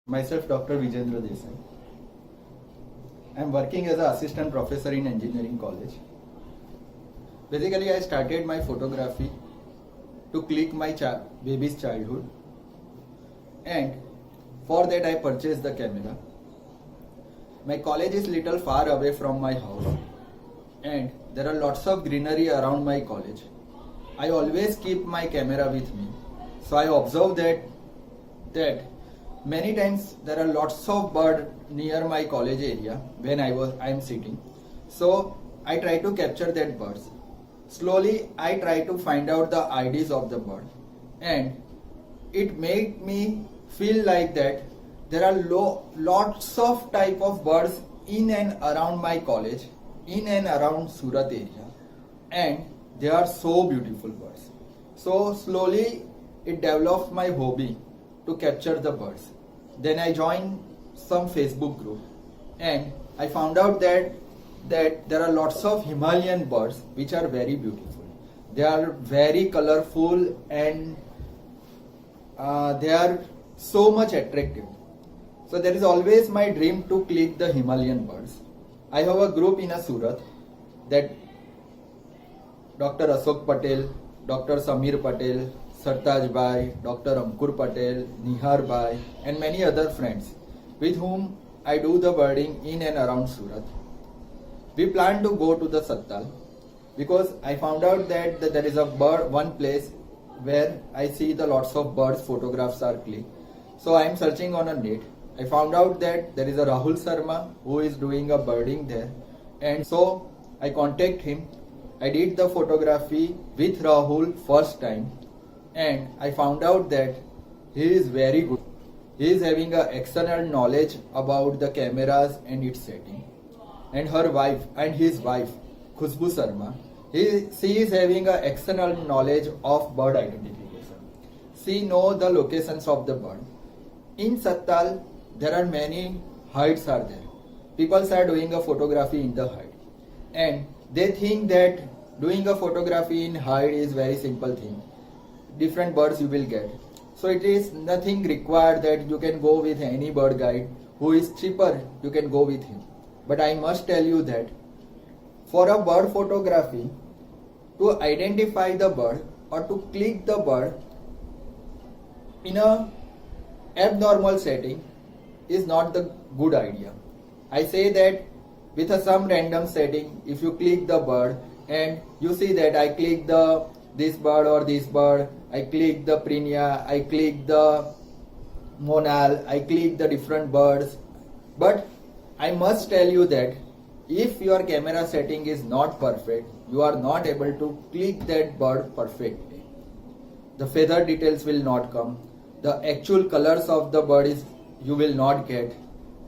Myself, Dr. Vijendra Desai. I am working as an assistant professor in engineering college. Basically, I started my photography to click my baby's childhood, and for that I purchased the camera. My college is little far away from my house, and there are lots of greenery around my college. I always keep my camera with me, so I observe that many times there are lots of birds near my college area when I am sitting. So I try to capture that birds. Slowly I try to find out the IDs of the bird, and it made me feel like that there are lots of type of birds in and around my college, in and around Surat area, and they are so beautiful birds. So slowly it developed my hobby to capture the birds. Then I joined some Facebook group, and I found out that there are lots of Himalayan birds which are very beautiful. They are very colorful, and they are so much attractive. So there is always my dream to click the Himalayan birds. I have a group in a Surat that Dr. Ashok Patel, Dr. Samir Patel, Sartaj Bhai, Dr. Ankur Patel, Nihar Bhai, and many other friends with whom I do the birding in and around Surat. We plan to go to the Sattal because I found out that there is one place where I see the lots of birds photographs are clicked. So I am searching on a net. I found out that there is a Rahul Sharma who is doing a birding there, and so I contact him. I did the photography with Rahul first time, and I found out that he is very good. He is having an excellent knowledge about the cameras and its setting. And his wife, Khushbu Sharma, she is having an excellent knowledge of bird identification. She knows the locations of the bird. In Sattal, there are many heights are there. People are doing a photography in the height, and they think that doing a photography in height is very simple thing. Different birds you will get. So it is nothing required that you can go with any bird guide who is cheaper, you can go with him. But I must tell you that for a bird photography, to identify the bird or to click the bird in a abnormal setting is not the good idea. I say that with some random setting, if you click the bird and you see that I click this bird or this bird, I click the Prinia, I click the Monal, I click the different birds. But I must tell you that if your camera setting is not perfect, you are not able to click that bird perfectly. The feather details will not come. The actual colors of the bird you will not get.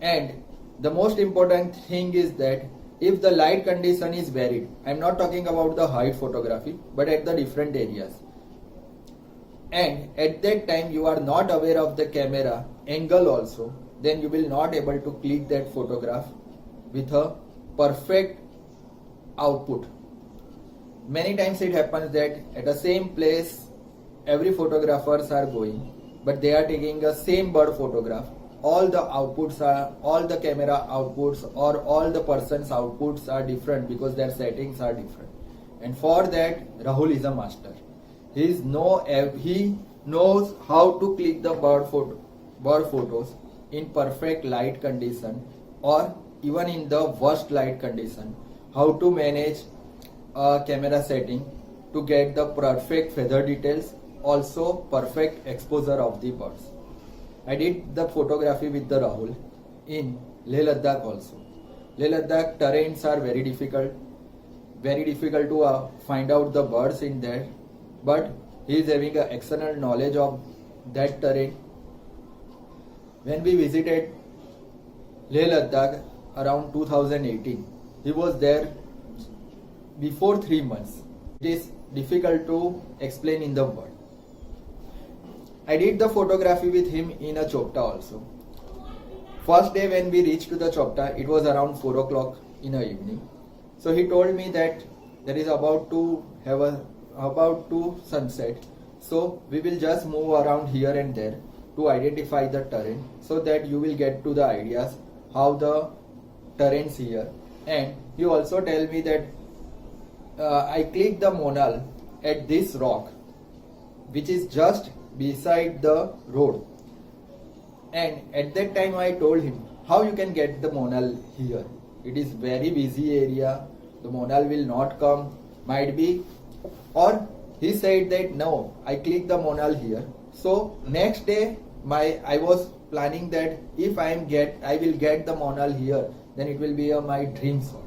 And the most important thing is that if the light condition is varied, I am not talking about the height photography, but at the different areas. And at that time you are not aware of the camera angle also, then you will not able to click that photograph with a perfect output. Many times it happens that at the same place every photographers are going, but they are taking the same bird photograph. All the camera outputs or all the person's outputs are different because their settings are different. And for that, Rahul is a master. He knows how to click the bird photos in perfect light condition or even in the worst light condition. How to manage a camera setting to get the perfect feather details, also perfect exposure of the birds. I did the photography with the Rahul in Leh Ladakh also. Leh Ladakh terrains are very difficult to find out the birds in there, but he is having an excellent knowledge of that terrain. When we visited Leh Ladakh around 2018, he was there before 3 months. It is difficult to explain in the word. I did the photography with him in a Chopta also. First day when we reached to the Chopta, it was around 4 o'clock in the evening. So he told me that there is about to sunset. So we will just move around here and there. to identify the terrain so that you will get to the ideas how the terrains here. And he also tell me that I click the monal at this rock which is just beside the road. And at that time I told him how you can get the monal here. It is very busy area. The monal will not come. Might be. Or he said that no, I click the monal here. So next day I was planning that if I will get the monal here, then it will be my dream shot.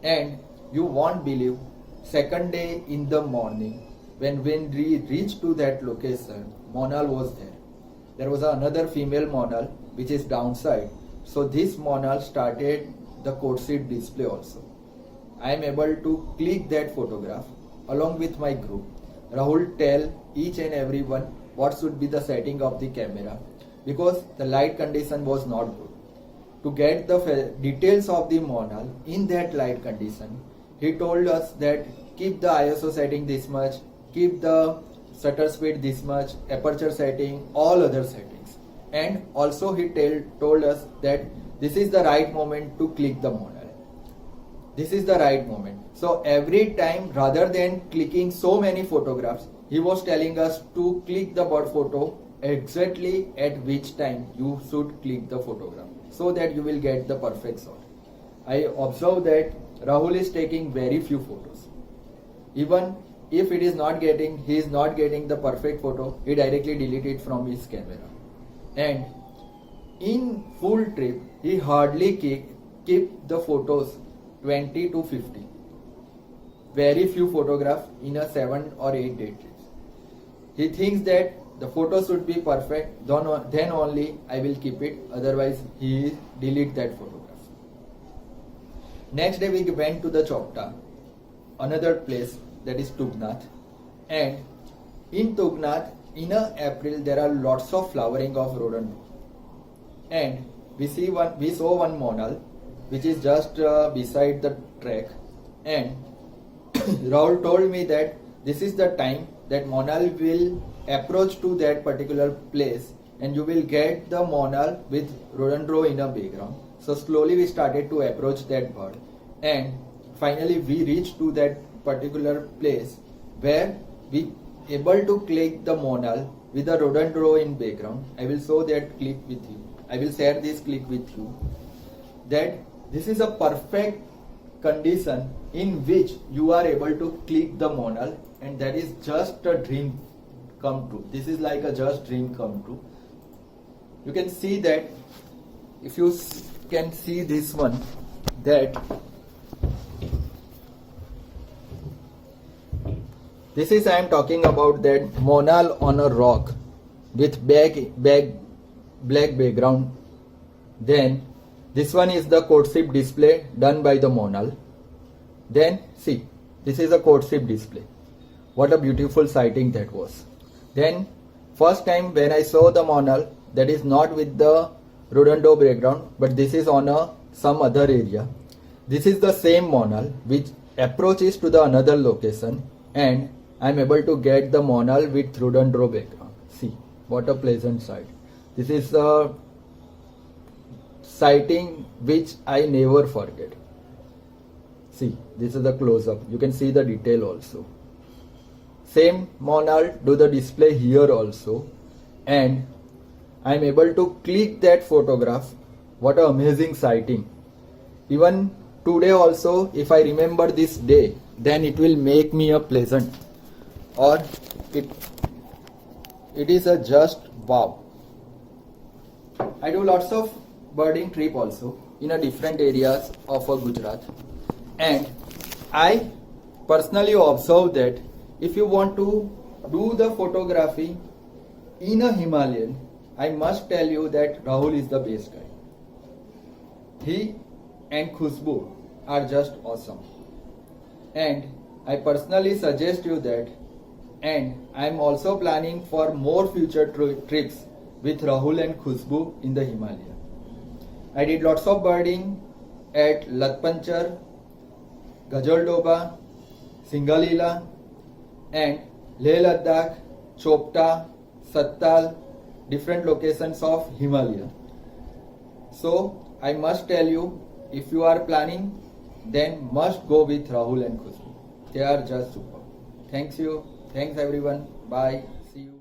And you won't believe, second day in the morning when we reached to that location, monal was there. There was another female monal which is downside. So this monal started the courtship display also. I am able to click that photograph along with my group. Rahul tell each and everyone what should be the setting of the camera because the light condition was not good. To get the details of the monal in that light condition, he told us that keep the ISO setting this much, keep the shutter speed this much, aperture setting, all other settings. And also he told us that this is the right moment to click the monal. This is the right moment. So every time, rather than clicking so many photographs, he was telling us to click the bird photo exactly at which time you should click the photograph so that you will get the perfect shot. I observed that Rahul is taking very few photos. Even if he is not getting the perfect photo, he directly delete it from his camera. And in full trip, he hardly keep the photos 20 to 50. Very few photographs in a 7 or 8 day trips. He thinks that the photo should be perfect, then only I will keep it, otherwise he delete that photograph. Next day we went to the Chopta, another place that is Tugnath. And in Tugnath, in April there are lots of flowering of rhododendron. And we saw one monal which is just beside the track, and Rahul told me that this is the time that monal will approach to that particular place and you will get the monal with rhododendron in a background. So slowly we started to approach that bird, and finally we reached to that particular place where we able to click the monal with the rhododendron in background. I will show that clip with you. I will share this clip with you. That this is a perfect condition in which you are able to click the monal, and that is just a dream come true. This is like a just dream come true. You can see that, if you can see this one, that this is I am talking about that monal on a rock with black background. Then this one is the courtship display done by the monal. Then see, this is a courtship display. What a beautiful sighting that was. Then first time when I saw the monal, that is not with the rhododendron background, but this is on some other area. This is the same monal which approaches to the another location, and I am able to get the monal with rhododendron background. See, what a pleasant sight. This is a sighting which I never forget. See, this is the close-up. You can see the detail also. Same monal do the display here also, and I am able to click that photograph. What an amazing sighting. Even today also, if I remember this day, then it will make me a pleasant, or it is a just wow. I do lots of birding trip also in a different areas of a Gujarat, and I personally observe that if you want to do the photography in a Himalayan, I must tell you that Rahul is the best guy. He and Khushbu are just awesome, and I personally suggest you that, and I am also planning for more future trips with Rahul and Khushbu in the Himalaya. I did lots of birding at Latpanchar, Gajaldoba, Singalila, and Leh Ladakh, Chopta, Sattal, different locations of Himalaya. So I must tell you, if you are planning, then must go with Rahul and Khushbu. They are just super. Thanks you. Thanks everyone. Bye.